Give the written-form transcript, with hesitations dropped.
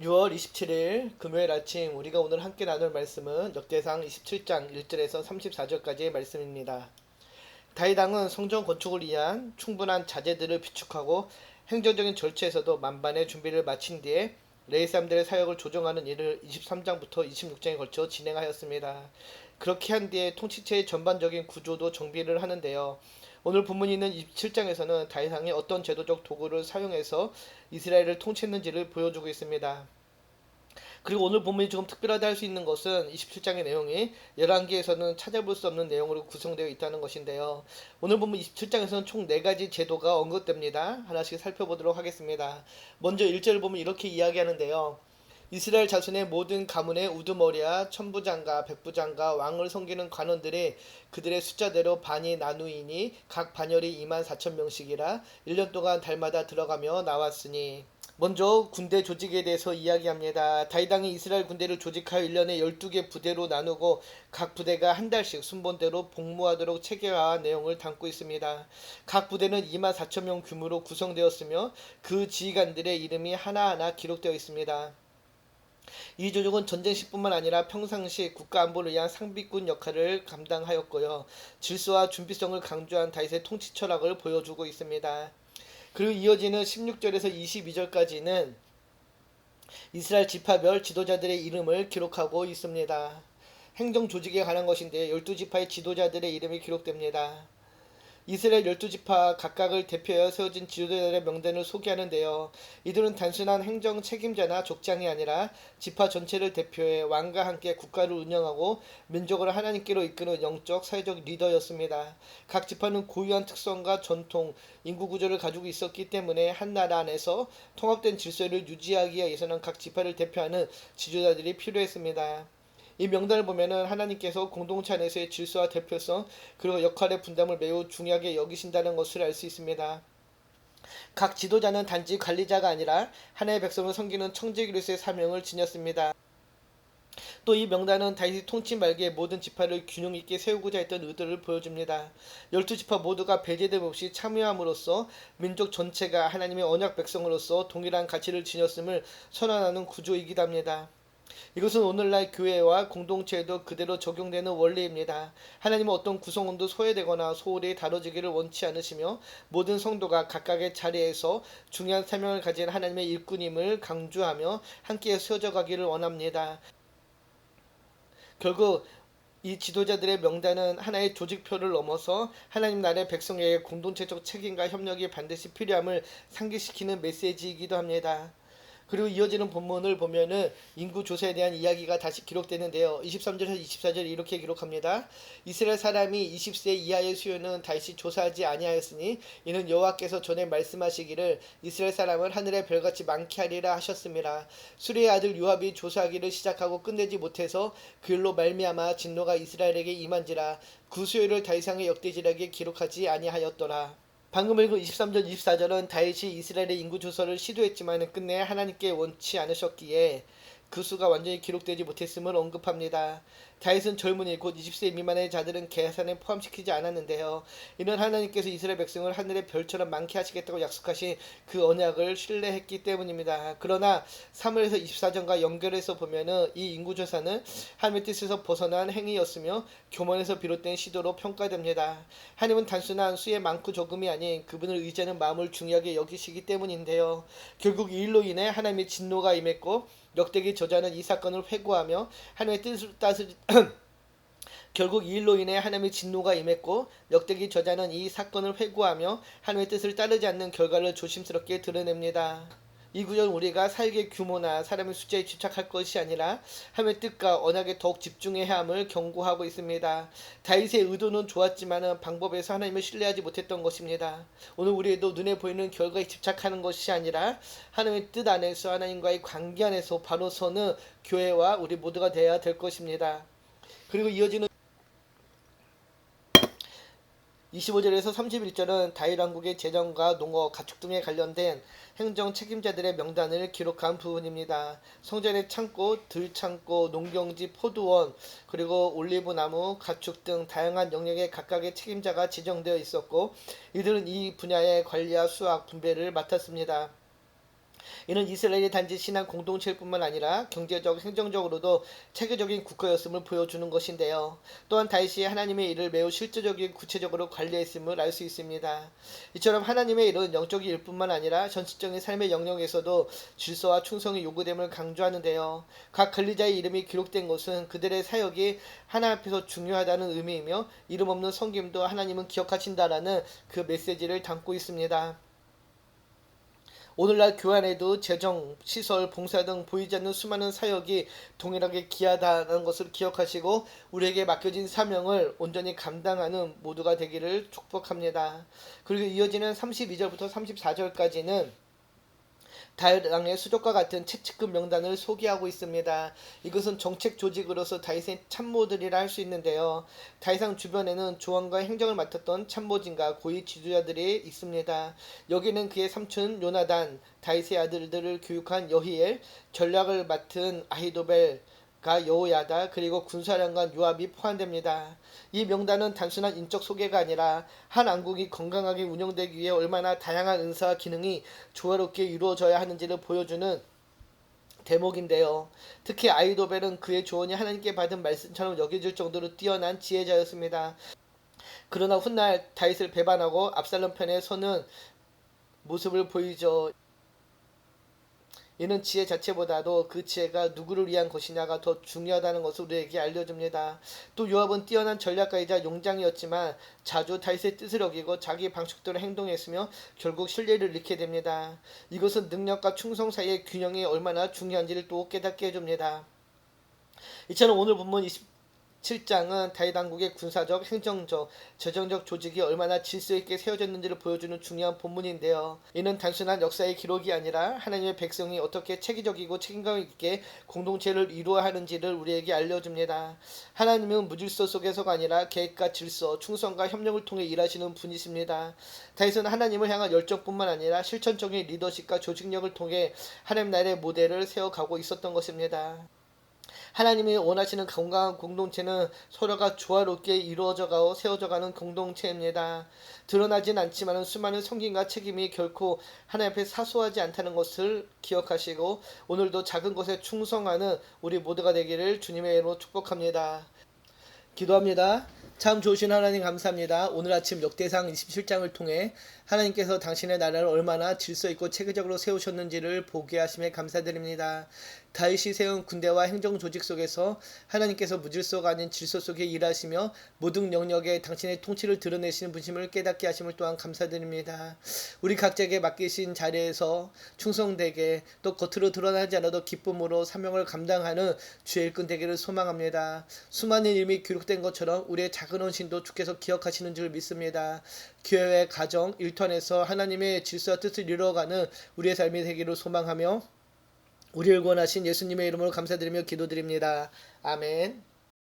6월 27일 금요일 아침 우리가 오늘 함께 나눌 말씀은 역대상 27장 1절에서 34절까지의 말씀입니다. 다윗 왕은 성전 건축을 위한 충분한 자재들을 비축하고 행정적인 절차에서도 만반의 준비를 마친 뒤에 레위 사람들의 사역을 조정하는 일을 23장부터 26장에 걸쳐 진행하였습니다. 그렇게 한 뒤에 통치체의 전반적인 구조도 정비를 하는데요. 오늘 본문이 있는 27장에서는 다윗 왕이 어떤 제도적 도구를 사용해서 이스라엘을 통치했는지를 보여주고 있습니다. 그리고 오늘 본문이 조금 특별하다 할 수 있는 것은 27장의 내용이 11개에서는 찾아볼 수 없는 내용으로 구성되어 있다는 것인데요. 오늘 본문 27장에서는 총 4가지 제도가 언급됩니다. 하나씩 살펴보도록 하겠습니다. 먼저 1절을 보면 이렇게 이야기하는데요. 이스라엘 자손의 모든 가문의 우두머리와 천부장과 백부장과 왕을 섬기는 관원들이 그들의 숫자대로 반이 나누이니 각 반열이 2만 4천 명씩이라 1년 동안 달마다 들어가며 나왔으니. 먼저 군대 조직에 대해서 이야기합니다. 다윗 왕이 이스라엘 군대를 조직하여 1년에 12개 부대로 나누고 각 부대가 한 달씩 순번대로 복무하도록 체계화한 내용을 담고 있습니다. 각 부대는 2만 4천 명 규모로 구성되었으며 그 지휘관들의 이름이 하나하나 기록되어 있습니다. 이 조직은 전쟁시뿐만 아니라 평상시 국가 안보를 위한 상비군 역할을 감당하였고요. 질서와 준비성을 강조한 다윗의 통치 철학을 보여주고 있습니다. 그리고 이어지는 16절에서 22절까지는 이스라엘 지파별 지도자들의 이름을 기록하고 있습니다. 행정 조직에 관한 것인데 12지파의 지도자들의 이름이 기록됩니다. 이스라엘 12지파 각각을 대표하여 세워진 지도자들의 명단을 소개하는데요. 이들은 단순한 행정 책임자나 족장이 아니라 지파 전체를 대표해 왕과 함께 국가를 운영하고 민족을 하나님께로 이끄는 영적 사회적 리더였습니다. 각 지파는 고유한 특성과 전통, 인구 구조를 가지고 있었기 때문에 한 나라 안에서 통합된 질서를 유지하기 위해서는 각 지파를 대표하는 지도자들이 필요했습니다. 이 명단을 보면은 하나님께서 공동체 안에서의 질서와 대표성 그리고 역할의 분담을 매우 중요하게 여기신다는 것을 알 수 있습니다. 각 지도자는 단지 관리자가 아니라 하나님의 백성을 섬기는 청지기로서의 사명을 지녔습니다. 또 이 명단은 다윗이 통치 말기에 모든 지파를 균형 있게 세우고자 했던 의도를 보여줍니다. 12지파 모두가 배제됨 없이 참여함으로써 민족 전체가 하나님의 언약 백성으로서 동일한 가치를 지녔음을 선언하는 구조이기도 합니다. 이것은 오늘날 교회와 공동체에도 그대로 적용되는 원리입니다. 하나님은 어떤 구성원도 소외되거나 소홀히 다뤄지기를 원치 않으시며 모든 성도가 각각의 자리에서 중요한 사명을 가진 하나님의 일꾼임을 강조하며 함께 세워져 가기를 원합니다. 결국 이 지도자들의 명단은 하나의 조직표를 넘어서 하나님 나라의 백성에게 공동체적 책임과 협력이 반드시 필요함을 상기시키는 메시지이기도 합니다. 그리고 이어지는 본문을 보면은 인구 조사에 대한 이야기가 다시 기록되는데요. 23절에서 24절 이렇게 기록합니다. 이스라엘 사람이 20세 이하의 수요는 다시 조사하지 아니하였으니 이는 여호와께서 전에 말씀하시기를 이스라엘 사람을 하늘의 별같이 많게 하리라 하셨습니다. 수리의 아들 요압이 조사하기를 시작하고 끝내지 못해서 그 일로 말미암아 진노가 이스라엘에게 임한지라 그 수요를 다윗왕의 역대지략에 기록하지 아니하였더라. 방금 읽은 23절 24절은 다윗이 이스라엘의 인구 조사를 시도했지만 끝내 하나님께 원치 않으셨기에 그 수가 완전히 기록되지 못했음을 언급합니다. 다윗은 젊은이 곧 20세 미만의 자들은 계산에 포함시키지 않았는데요. 이는 하나님께서 이스라엘 백성을 하늘의 별처럼 많게 하시겠다고 약속하신 그 언약을 신뢰했기 때문입니다. 그러나 3월에서 24절과 연결해서 보면은 이 인구조사는 하나님의 뜻에서 벗어난 행위였으며 교만에서 비롯된 시도로 평가됩니다. 하나님은 단순한 수의 많고 적음이 아닌 그분을 의지하는 마음을 중요하게 여기시기 때문인데요. 결국 이 일로 인해 하나님의 진노가 임했고 역대기 저자는 이 사건을 회고하며 하나님의 뜻을 따르 결국 이 일로 인해 하나님의 진노가 임했고 역대기 저자는 이 사건을 회고하며 하나님의 뜻을 따르지 않는 결과를 조심스럽게 드러냅니다. 이 구절은 우리가 사역의 규모나 사람의 숫자에 집착할 것이 아니라 하나님의 뜻과 언약에 더욱 집중해야 함을 경고하고 있습니다. 다윗의 의도는 좋았지만 방법에서 하나님을 신뢰하지 못했던 것입니다. 오늘 우리도 눈에 보이는 결과에 집착하는 것이 아니라 하나님의 뜻 안에서 하나님과의 관계 안에서 바로 서는 교회와 우리 모두가 되어야 될 것입니다. 그리고 이어지는 25절에서 31절은 다윗 왕국의 재정과 농업, 가축 등에 관련된 행정 책임자들의 명단을 기록한 부분입니다. 성전의 창고, 들창고, 농경지, 포도원, 그리고 올리브나무, 가축 등 다양한 영역에 각각의 책임자가 지정되어 있었고 이들은 이 분야의 관리와 수확, 분배를 맡았습니다. 이는 이스라엘이 단지 신앙 공동체일 뿐만 아니라 경제적, 행정적으로도 체계적인 국가였음을 보여주는 것인데요. 또한 다윗이 하나님의 일을 매우 실질적인 구체적으로 관리했음을 알 수 있습니다. 이처럼 하나님의 일은 영적인 일뿐만 아니라 전체적인 삶의 영역에서도 질서와 충성이 요구됨을 강조하는데요. 각 관리자의 이름이 기록된 것은 그들의 사역이 하나님 앞에서 중요하다는 의미이며 이름 없는 섬김도 하나님은 기억하신다라는 그 메시지를 담고 있습니다. 오늘날 교회 안에도 재정, 시설, 봉사 등 보이지 않는 수많은 사역이 동일하게 귀하다는 것을 기억하시고 우리에게 맡겨진 사명을 온전히 감당하는 모두가 되기를 축복합니다. 그리고 이어지는 32절부터 34절까지는 다윗 왕의 수족과 같은 채찍급 명단을 소개하고 있습니다. 이것은 정책 조직으로서 다윗의 참모들이라 할 수 있는데요. 다윗 왕 주변에는 조언과 행정을 맡았던 참모진과 고위 지도자들이 있습니다. 여기는 그의 삼촌 요나단, 다윗의 아들들을 교육한 여히엘, 전략을 맡은 아히도벨, 가 여호야다 그리고 군사령관 요압이 포함됩니다. 이 명단은 단순한 인적 소개가 아니라 한 왕국이 건강하게 운영되기 위해 얼마나 다양한 은사와 기능이 조화롭게 이루어져야 하는지를 보여주는 대목인데요. 특히 아히도벨은 그의 조언이 하나님께 받은 말씀처럼 여겨질 정도로 뛰어난 지혜자였습니다. 그러나 훗날 다윗을 배반하고 압살롬 편에 서는 모습을 보이죠. 이는 지혜 자체보다도 그 지혜가 누구를 위한 것이냐가 더 중요하다는 것을 우리에게 알려줍니다. 또 요압은 뛰어난 전략가이자 용장이었지만 자주 다윗의 뜻을 어기고 자기 방식대로 행동했으며 결국 신뢰를 잃게 됩니다. 이것은 능력과 충성 사이의 균형이 얼마나 중요한지를 또 깨닫게 해줍니다. 이처럼 오늘 본문 7장은 다윗 왕국의 군사적, 행정적, 재정적 조직이 얼마나 질서 있게 세워졌는지를 보여주는 중요한 본문인데요. 이는 단순한 역사의 기록이 아니라 하나님의 백성이 어떻게 체계적이고 책임감 있게 공동체를 이루어야 하는지를 우리에게 알려줍니다. 하나님은 무질서 속에서가 아니라 계획과 질서, 충성과 협력을 통해 일하시는 분이십니다. 다윗은 하나님을 향한 열정뿐만 아니라 실천적인 리더십과 조직력을 통해 하나님 나라의 모델을 세워가고 있었던 것입니다. 하나님이 원하시는 건강한 공동체는 서로가 조화롭게 이루어져가고 세워져가는 공동체입니다. 드러나진 않지만 수많은 섬김과 책임이 결코 하나님 앞에 사소하지 않다는 것을 기억하시고 오늘도 작은 것에 충성하는 우리 모두가 되기를 주님의 이름으로 축복합니다. 기도합니다. 참 좋으신 하나님 감사합니다. 오늘 아침 역대상 27장을 통해 하나님께서 당신의 나라를 얼마나 질서 있고 체계적으로 세우셨는지를 보게 하심에 감사드립니다. 다윗이 세운 군대와 행정 조직 속에서 하나님께서 무질서가 아닌 질서 속에 일하시며 모든 영역에 당신의 통치를 드러내시는 분심을 깨닫게 하심을 또한 감사드립니다. 우리 각자에게 맡기신 자리에서 충성되게 또 겉으로 드러나지 않아도 기쁨으로 사명을 감당하는 주의 일꾼 되기를 소망합니다. 수많은 일이 기록된 것처럼 우리의 작은 헌신도 주께서 기억하시는 줄 믿습니다. 교회, 가정, 일터에서 하나님의 질서와 뜻을 이루어가는 우리의 삶이 되기를 소망하며 우리를 구원하신 예수님의 이름으로 감사드리며 기도드립니다. 아멘.